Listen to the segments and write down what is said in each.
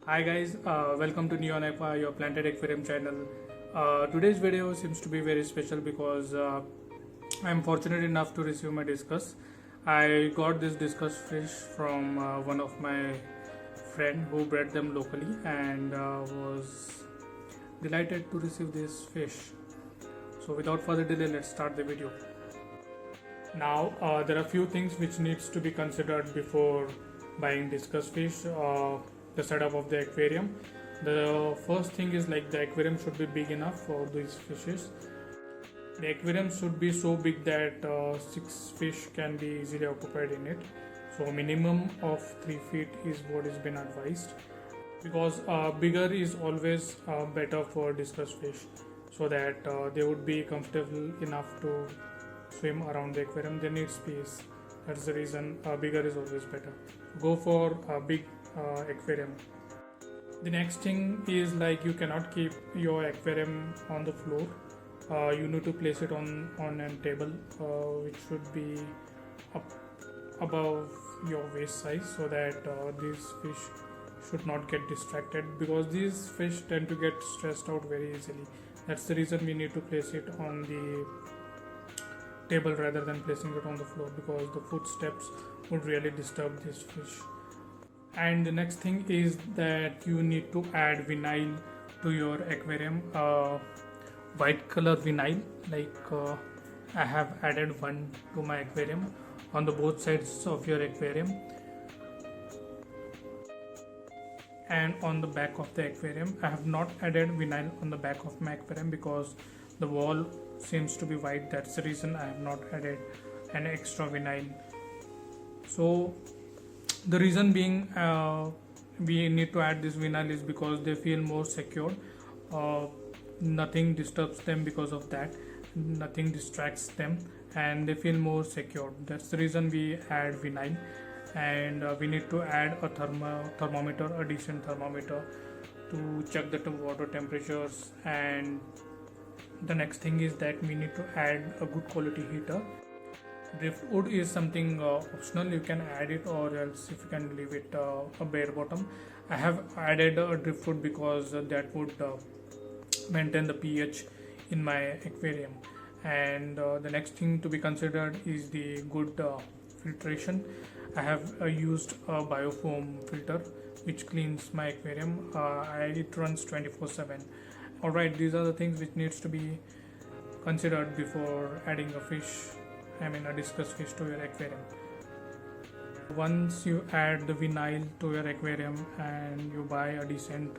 Hi guys, welcome to Neon Aqua, your planted aquarium channel. Today's video seems to be very special because I'm fortunate enough to receive my discus. I got this discus fish from one of my friend who bred them locally and was delighted to receive this fish. So without further delay, let's start the video. Now there are few things which needs to be considered before buying discus fish. The setup of the aquarium. The first thing is like the aquarium should be big enough for these fishes. The aquarium should be so big that 6 fish can be easily occupied in it. So minimum of 3 feet is what is been advised, because bigger is always better for discus fish, so that they would be comfortable enough to swim around the aquarium. They need space. That's the reason bigger is always better. Go for a big aquarium. The next thing is like you cannot keep your aquarium on the floor. You need to place it on a table which should be up above your waist size, so that these fish should not get distracted, because these fish tend to get stressed out very easily. That's the reason we need to place it on the table rather than placing it on the floor, because the footsteps would really disturb this fish. And the next thing is that you need to add vinyl to your aquarium, white color vinyl. I have added one to my aquarium on the both sides of your aquarium and on the back of the aquarium. I have not added vinyl on the back of my aquarium because the wall seems to be white. That's the reason I have not added an extra vinyl. So the reason being we need to add this vinyl is because they feel more secure. Nothing disturbs them because of that. Nothing distracts them and they feel more secure. That's the reason we add vinyl. And we need to add a thermometer, a decent thermometer, to check the water temperatures. And the next thing is that we need to add a good quality heater. Driftwood is something optional. You can add it, or else if you can leave it a bare bottom. I have added a driftwood because that would maintain the pH in my aquarium. And the next thing to be considered is the good filtration. I have used a biofoam filter which cleans my aquarium. It runs 24/7. Alright, these are the things which needs to be considered before adding a discus fish to your aquarium. Once you add the vinyl to your aquarium and you buy a decent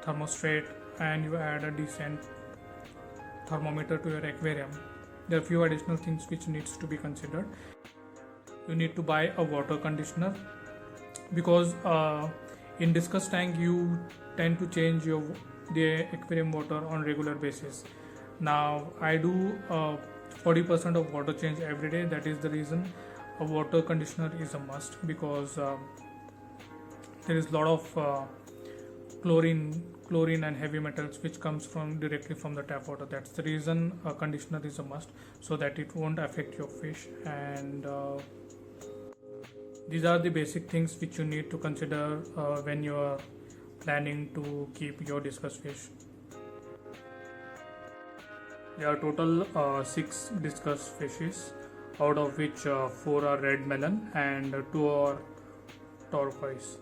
thermostat and you add a decent thermometer to your aquarium, there are few additional things which needs to be considered. You need to buy a water conditioner, because in discus tank you tend to change the aquarium water on regular basis. Now I do 40% of water change every day. That is the reason a water conditioner is a must, because there is a lot of chlorine and heavy metals which comes directly from the tap water. That's the reason a conditioner is a must, so that it won't affect your fish. And these are the basic things which you need to consider when you are planning to keep your discus fish. There are total 6 discus fishes, out of which 4 are red melon and 2 are turquoise.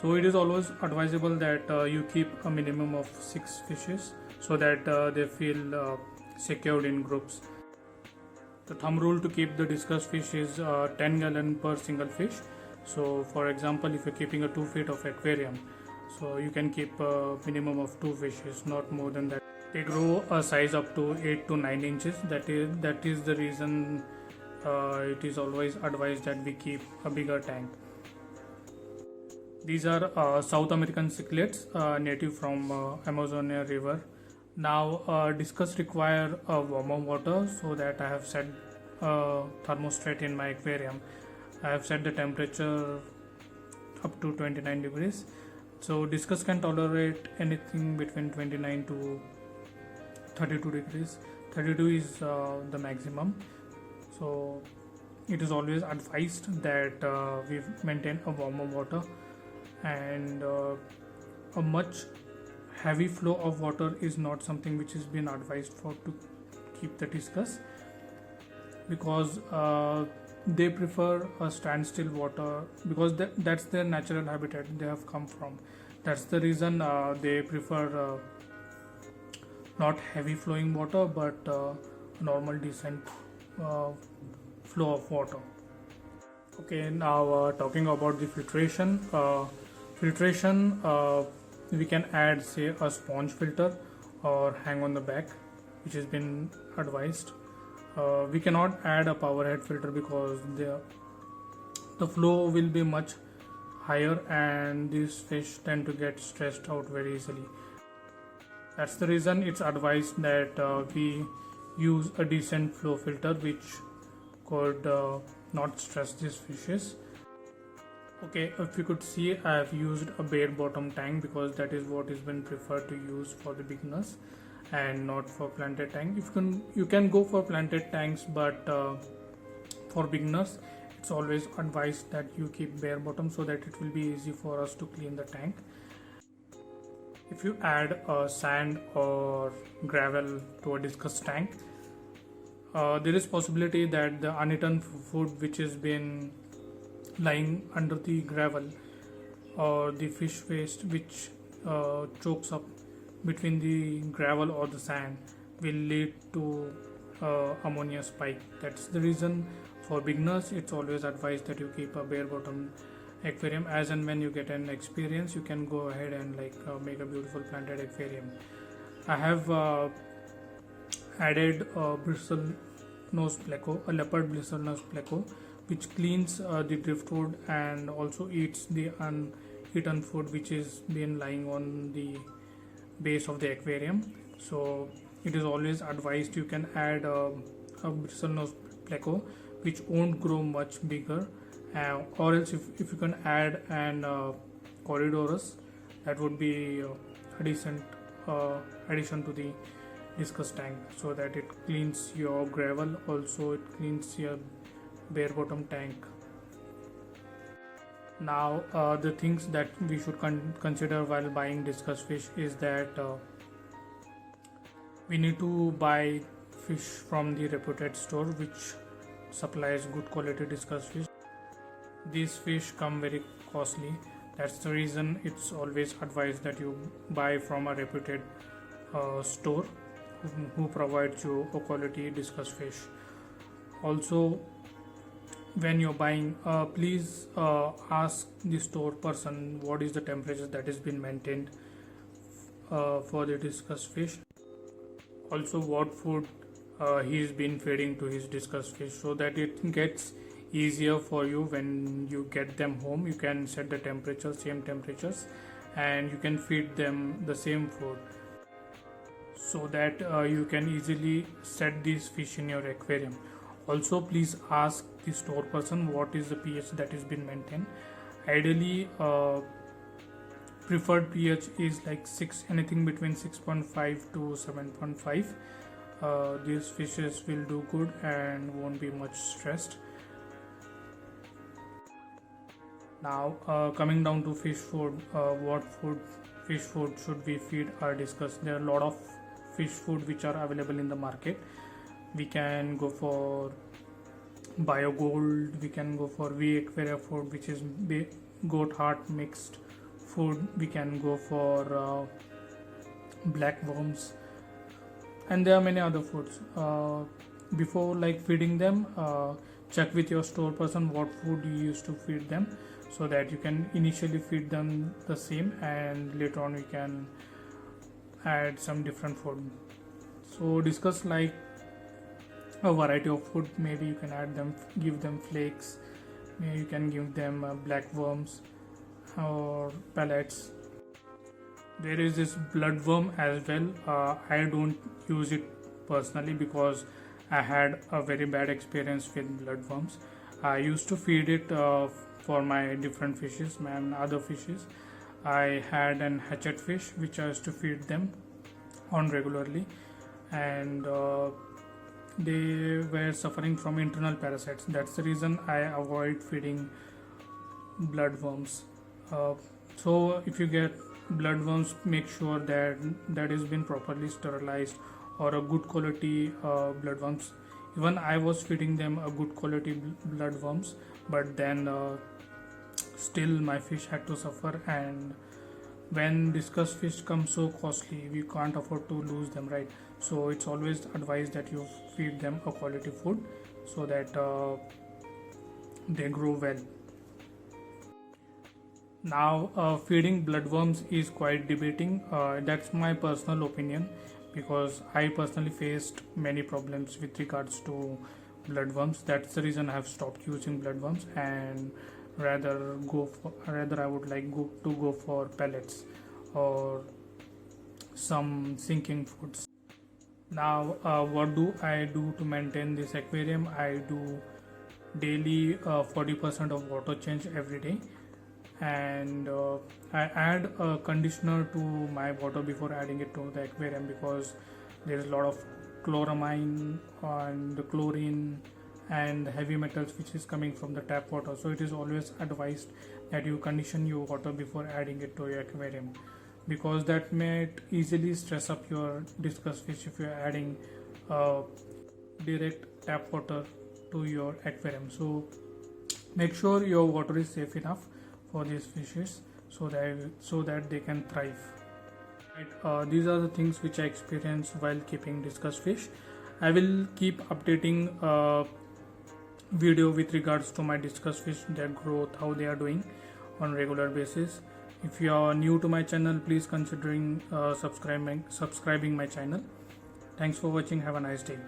So it is always advisable that you keep a minimum of 6 fishes, so that they feel secured in groups. The thumb rule to keep the discus fish is 10 gallon per single fish. So for example, if you're keeping a 2 feet of aquarium, so you can keep a minimum of 2 fishes, not more than that. They grow a size up to 8 to 9 inches. That is the reason it is always advised that we keep a bigger tank. These are South American cichlids, native from Amazonia river. Now discus require warmer water, so that I have set thermostat in my aquarium. I have set the temperature up to 29 degrees. So discus can tolerate anything between 29 to 32 degrees. 32 is the maximum. So it is always advised that we maintain a warmer water and a much heavy flow of water is not something which has been advised for to keep the discus, because they prefer a standstill water, because that's their natural habitat they have come from. That's the reason they prefer not heavy flowing water, but normal decent flow of water. Okay, now talking about the filtration. We can add, say, a sponge filter or hang on the back, which has been advised. We cannot add a power head filter because the flow will be much higher and these fish tend to get stressed out very easily. That's the reason it's advised that we use a decent flow filter which could not stress these fishes. Okay, if you could see, I have used a bare bottom tank because that is what is been preferred to use for the beginners and not for planted tank. You can go for planted tanks, but for beginners it's always advised that you keep bare bottom so that it will be easy for us to clean the tank. If you add sand or gravel to a discus tank, there is possibility that the uneaten food which has been lying under the gravel or the fish waste which chokes up between the gravel or the sand will lead to ammonia spike. That's the reason for beginners it's always advised that you keep a bare bottom aquarium. As and when you get an experience, you can go ahead and make a beautiful planted aquarium. I have added a bristle nose pleco, a leopard bristle nose pleco, which cleans the driftwood and also eats the uneaten food which is been lying on the base of the aquarium. So it is always advised you can add a bristle nose pleco which won't grow much bigger, or else if you can add an Corydoras, that would be a decent addition to the discus tank, so that it cleans your gravel, also it cleans your bare bottom tank. Now the things that we should consider while buying discus fish is that we need to buy fish from the reputed store which supplies good quality discus fish. These fish come very costly. That's the reason it's always advised that you buy from a reputed store who provides you a quality discus fish. Also, when you're buying, please ask the store person what is the temperature that has been maintained for the discus fish. Also, what food he's been feeding to his discus fish, so that it gets easier for you when you get them home. You can set the temperature, same temperatures, and you can feed them the same food, so that you can easily set these fish in your aquarium. Also, please ask the store person what is the pH that has been maintained. Ideally, preferred pH is like 6, anything between 6.5 to 7.5. These fishes will do good and won't be much stressed. Now coming down to fish food, what fish food should we feed our discus? There are a lot of fish food which are available in the market. We can go for BioGold, we can go for V Aquaria food, which is goat heart mixed food. We can go for black worms, and there are many other foods. Before feeding them, check with your store person what food you used to feed them, so that you can initially feed them the same and later on you can add some different food. So discuss a variety of food. Maybe you can add them, give them flakes, maybe you can give them black worms or pellets. There is this bloodworm as well. I don't use it personally because I had a very bad experience with bloodworms. I used to feed it for my different fishes, my other fishes. I had an hatchet fish which I used to feed them on regularly, and they were suffering from internal parasites. That's the reason I avoid feeding bloodworms. So if you get bloodworms, make sure that that has been properly sterilized, or a good quality bloodworms. Even I was feeding them a good quality bloodworms, but then still my fish had to suffer. And when discuss fish come so costly, we can't afford to lose them, right? So it's always advised that you feed them a quality food so that they grow well. Now, feeding bloodworms is quite debating. That's my personal opinion, because I personally faced many problems with regards to bloodworms. That's the reason I have stopped using bloodworms, and rather I would like to go for pellets or some sinking foods. Now, what do I do to maintain this aquarium? I do daily 40% of water change every day, and I add a conditioner to my water before adding it to the aquarium, because there is a lot of chloramine and chlorine and heavy metals which is coming from the tap water. So it is always advised that you condition your water before adding it to your aquarium, because that may easily stress up your discus fish if you are adding direct tap water to your aquarium. So make sure your water is safe enough for these fishes, so that they can thrive. Right, these are the things which I experienced while keeping discus fish. I will keep updating video with regards to my discus fish, their growth, how they are doing on regular basis. If you are new to my channel, please considering subscribing my channel. Thanks for watching. Have a nice day.